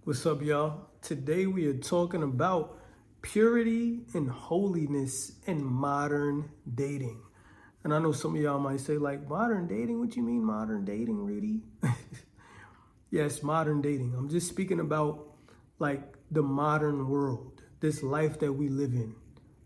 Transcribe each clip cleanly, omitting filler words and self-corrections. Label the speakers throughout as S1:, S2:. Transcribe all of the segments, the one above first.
S1: What's up, y'all? Today we are talking about purity and holiness in modern dating. And I know some of y'all might say, like, modern dating? What you mean modern dating, Rudy? Yes, modern dating. I'm just speaking about, like, the modern world, this life that we live in,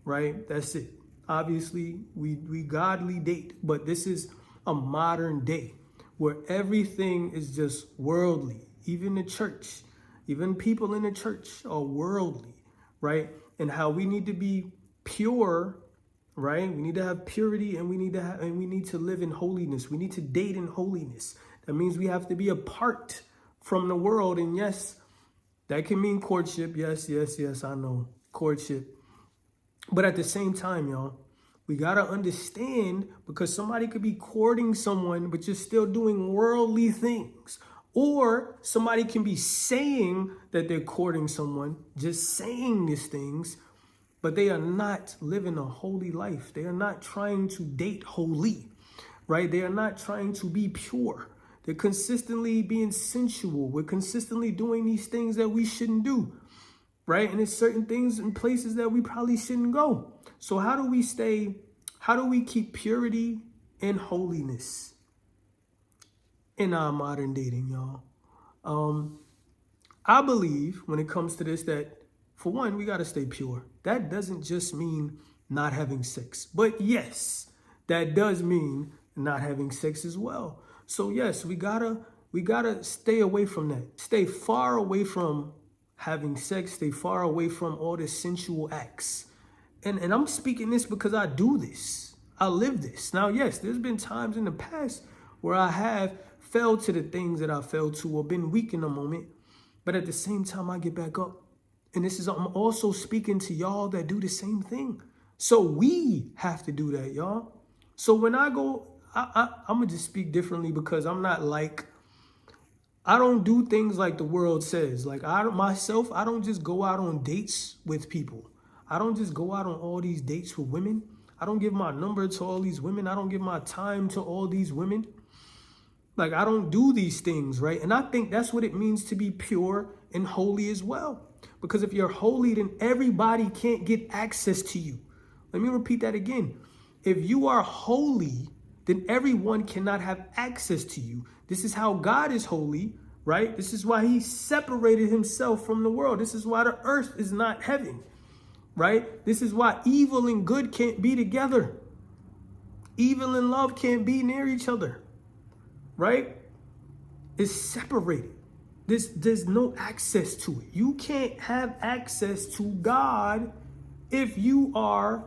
S1: right? That's it. Obviously, we godly date, but this is a modern day where everything is just worldly, even the church. Even people in the church are worldly, right? And how we need to be pure, right? We need to have purity, and we need to live in holiness. We need to date in holiness. That means we have to be apart from the world. And yes, that can mean courtship. Yes, I know. Courtship. But at the same time, y'all, we got to understand, because somebody could be courting someone, but you're still doing worldly things. Or somebody can be saying that they're courting someone, just saying these things, but they are not living a holy life. They are not trying to date holy, right? They are not trying to be pure. They're consistently being sensual. We're consistently doing these things that we shouldn't do, right? And there's certain things and places that we probably shouldn't go. So how do we keep purity and holiness in our modern dating, y'all? I believe when it comes to this that, for one, we got to stay pure. That doesn't just mean not having sex. But yes, that does mean not having sex as well. So yes, we gotta stay away from that. Stay far away from having sex. Stay far away from all the sensual acts. And I'm speaking this because I do this. I live this. Now, yes, there's been times in the past where I have fell to the things that I fell to or been weak in a moment. But at the same time, I get back up. And I'm also speaking to y'all that do the same thing. So we have to do that, y'all. So when I go, I'm going to just speak differently, because I'm not like, I don't do things like the world says. Like I don't just go out on dates with people. I don't just go out on all these dates with women. I don't give my number to all these women. I don't give my time to all these women. Like, I don't do these things, right? And I think that's what it means to be pure and holy as well. Because if you're holy, then everybody can't get access to you. Let me repeat that again. If you are holy, then everyone cannot have access to you. This is how God is holy, right? This is why he separated himself from the world. This is why the earth is not heaven, right? This is why evil and good can't be together. Evil and love can't be near each other. Right? It's separated. There's no access to it. You can't have access to God if you are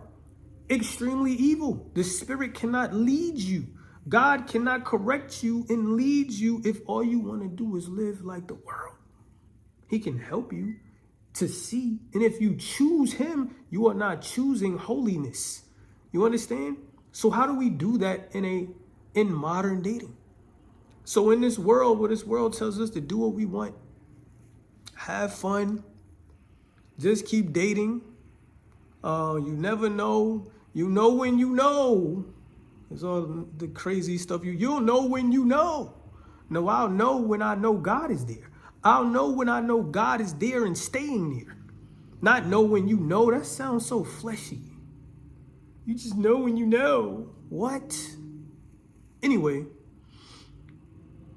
S1: extremely evil. The Spirit cannot lead you. God cannot correct you and lead you if all you want to do is live like the world. He can help you to see. And if you choose him, you are not choosing holiness. You understand? So how do we do that in modern dating? So in this world, where this world tells us to do what we want, have fun, just keep dating. You never know. You know when you know. It's all the crazy stuff. You'll know when you know. No, I'll know when I know God is there. I'll know when I know God is there and staying there. Not know when you know. That sounds so fleshy. You just know when you know. What? Anyway.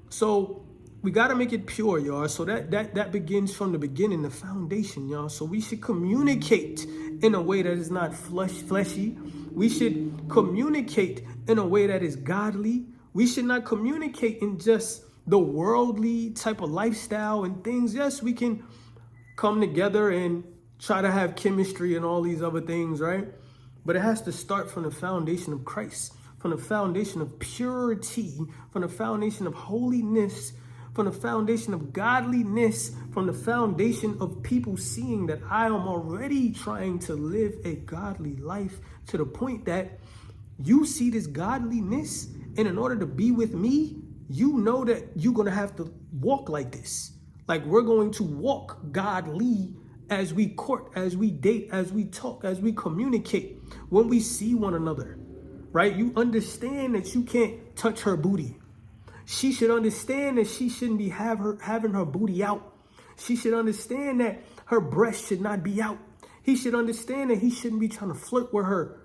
S1: So we got to make it pure, y'all. So that begins from the beginning, the foundation, y'all. So we should communicate in a way that is not fleshy. We should communicate in a way that is godly. We should not communicate in just the worldly type of lifestyle and things. Yes, we can come together and try to have chemistry and all these other things, right? But it has to start from the foundation of Christ. From the foundation of purity, from the foundation of holiness, from the foundation of godliness, from the foundation of people seeing that I am already trying to live a godly life, to the point that you see this godliness, and in order to be with me, you know that you're going to have to walk like this. Like, we're going to walk godly as we court, as we date, as we talk, as we communicate, when we see one another. Right? You understand that you can't touch her booty. She should understand that she shouldn't be having her booty out. She should understand that her breast should not be out. He should understand that he shouldn't be trying to flirt with her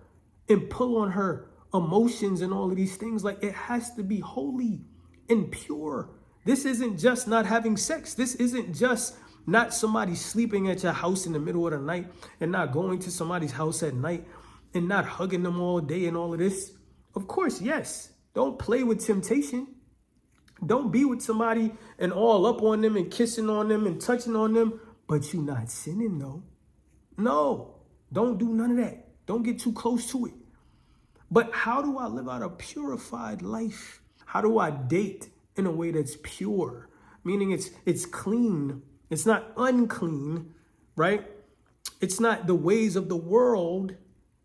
S1: and pull on her emotions and all of these things. Like, it has to be holy and pure. This isn't just not having sex. This isn't just not somebody sleeping at your house in the middle of the night and not going to somebody's house at night and not hugging them all day and all of this. Of course, yes. Don't play with temptation. Don't be with somebody and all up on them and kissing on them and touching on them, but you not sinning though. No, don't do none of that. Don't get too close to it. But how do I live out a purified life? How do I date in a way that's pure? Meaning it's clean. It's not unclean, right? It's not the ways of the world.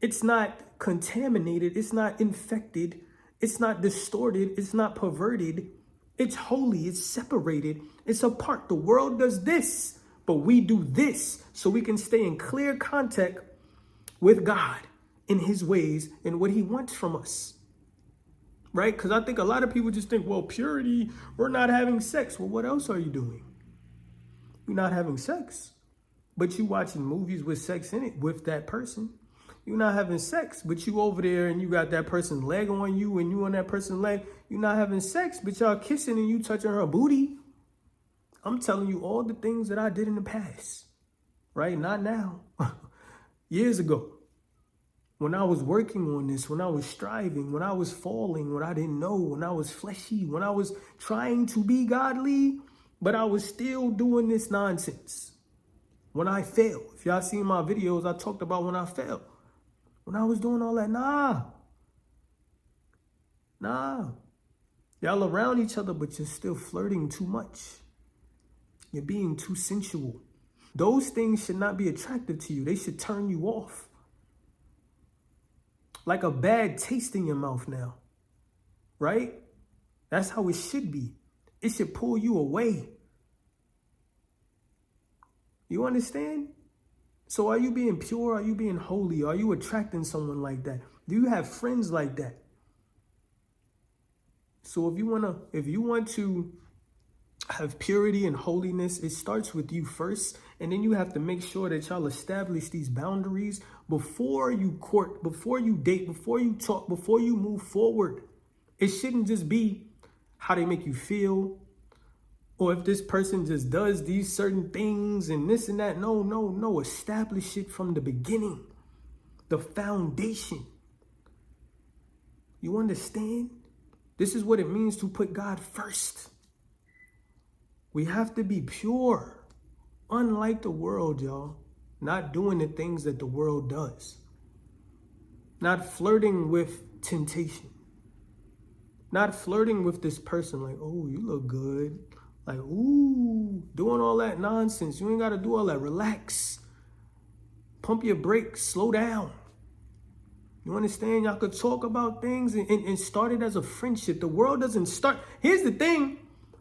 S1: It's not contaminated. It's not infected. It's not distorted. It's not perverted. It's holy. It's separated. It's apart. The world does this, but we do this so we can stay in clear contact with God in his ways and what he wants from us. Right? Because I think a lot of people just think, well, purity, we're not having sex. Well, what else are you doing? You're not having sex, but you watching movies with sex in it with that person. You're not having sex, but you over there and you got that person's leg on you and you on that person's leg. You're not having sex, but y'all kissing and you touching her booty. I'm telling you all the things that I did in the past, right? Not now. Years ago, when I was working on this, when I was striving, when I was falling, when I didn't know, when I was fleshy, when I was trying to be godly, but I was still doing this nonsense. When I failed, if y'all seen my videos, I talked about when I failed. When I was doing all that, nah. Y'all around each other, but you're still flirting too much. You're being too sensual. Those things should not be attractive to you. They should turn you off. Like a bad taste in your mouth now, right? That's how it should be. It should pull you away. You understand? So are you being pure? Are you being holy? Are you attracting someone like that? Do you have friends like that? So if you want to have purity and holiness, it starts with you first. And then you have to make sure that y'all establish these boundaries before you court, before you date, before you talk, before you move forward. It shouldn't just be how they make you feel, or if this person just does these certain things and this and that. No. Establish it from the beginning. The foundation. You understand? This is what it means to put God first. We have to be pure. Unlike the world, y'all. Not doing the things that the world does. Not flirting with temptation. Not flirting with this person like, oh, you look good. Like, ooh, doing all that nonsense. You ain't got to do all that. Relax. Pump your brakes. Slow down. You understand? Y'all could talk about things and start it as a friendship. The world doesn't start. Here's the thing.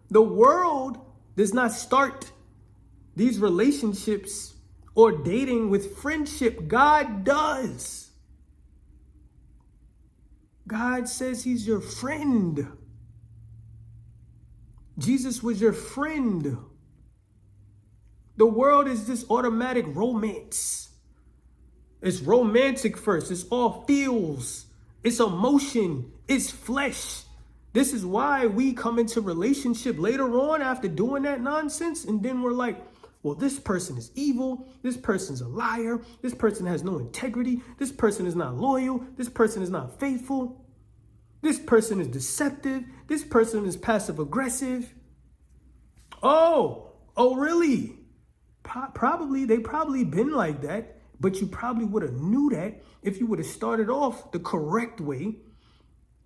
S1: The world does not start these relationships or dating with friendship. God does. God says he's your friend. Jesus was your friend. The world is just automatic romance. It's romantic first. It's all feels. It's emotion. It's flesh. This is why we come into relationship later on after doing that nonsense. And then we're like, well, this person is evil. This person's a liar. This person has no integrity. This person is not loyal. This person is not faithful. This person is deceptive. This person is passive aggressive. Oh, really? They probably been like that, but you probably would have knew that if you would have started off the correct way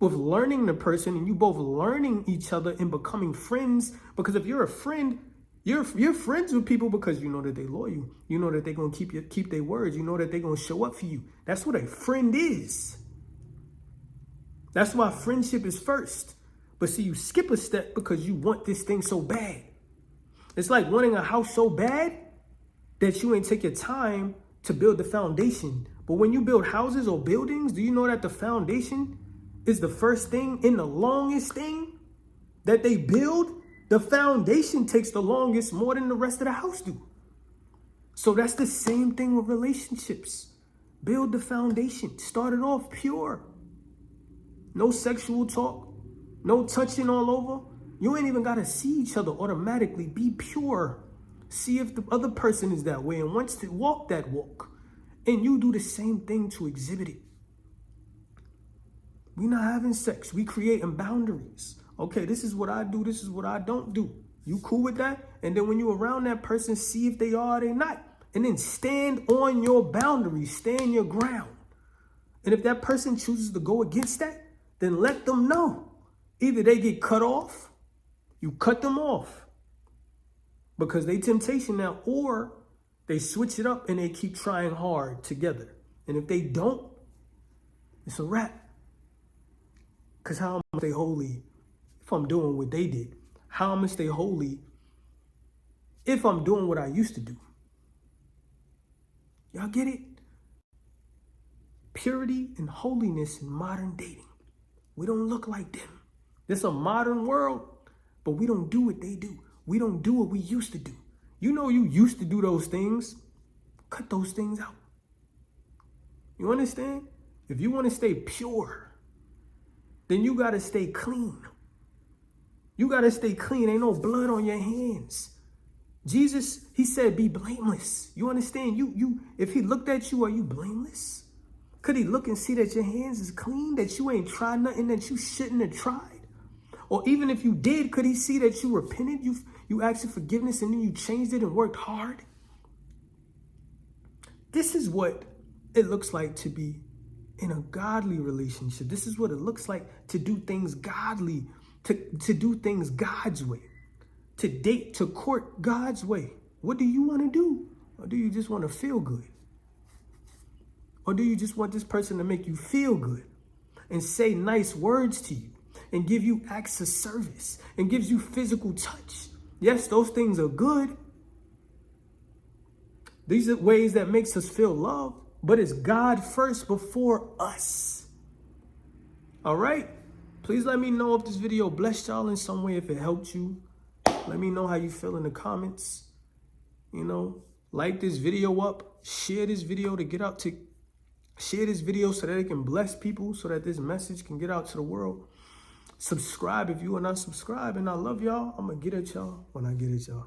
S1: with learning the person and you both learning each other and becoming friends. Because if you're a friend, you're friends with people because you know that they loyal. You know that they're going to keep their words. You know that they're going to show up for you. That's what a friend is. That's why friendship is first. But see, you skip a step because you want this thing so bad. It's like wanting a house so bad that you ain't take your time to build the foundation. But when you build houses or buildings, do you know that the foundation is the first thing and the longest thing that they build? The foundation takes the longest, more than the rest of the house do. So that's the same thing with relationships. Build the foundation. Start it off pure. No sexual talk. No touching all over. You ain't even got to see each other automatically. Be pure. See if the other person is that way and wants to walk that walk. And you do the same thing to exhibit it. We not having sex. We creating boundaries. Okay, this is what I do. This is what I don't do. You cool with that? And then when you around that person, see if they are or they not. And then stand on your boundaries. Stand your ground. And if that person chooses to go against that, then let them know. Either they get cut off, you cut them off because they temptation now, or they switch it up and they keep trying hard together. And if they don't, it's a wrap. Because how am I stay holy if I'm doing what they did? How am I stay holy if I'm doing what I used to do? Y'all get it? Purity and holiness in modern dating. We don't look like them. It's a modern world, but we don't do what they do. We don't do what we used to do. You know you used to do those things. Cut those things out. You understand? If you want to stay pure, then you got to stay clean. You got to stay clean. Ain't no blood on your hands. Jesus, he said, be blameless. You understand? If he looked at you, are you blameless? Could he look and see that your hands is clean, that you ain't tried nothing that you shouldn't have tried? Or even if you did, could he see that you repented, you asked for forgiveness, and then you changed it and worked hard? This is what it looks like to be in a godly relationship. This is what it looks like to do things godly, to do things God's way, to date, to court God's way. What do you want to do? Or do you just want to feel good? Or do you just want this person to make you feel good and say nice words to you and give you acts of service and gives you physical touch? Yes, those things are good. These are ways that makes us feel loved, but it's God first before us. All right? Please let me know if this video blessed y'all in some way, if it helped you. Let me know how you feel in the comments. You know, like this video up, share this video share this video so that it can bless people, so that this message can get out to the world. Subscribe if you are not subscribed, and I love y'all. I'm going to get at y'all when I get at y'all.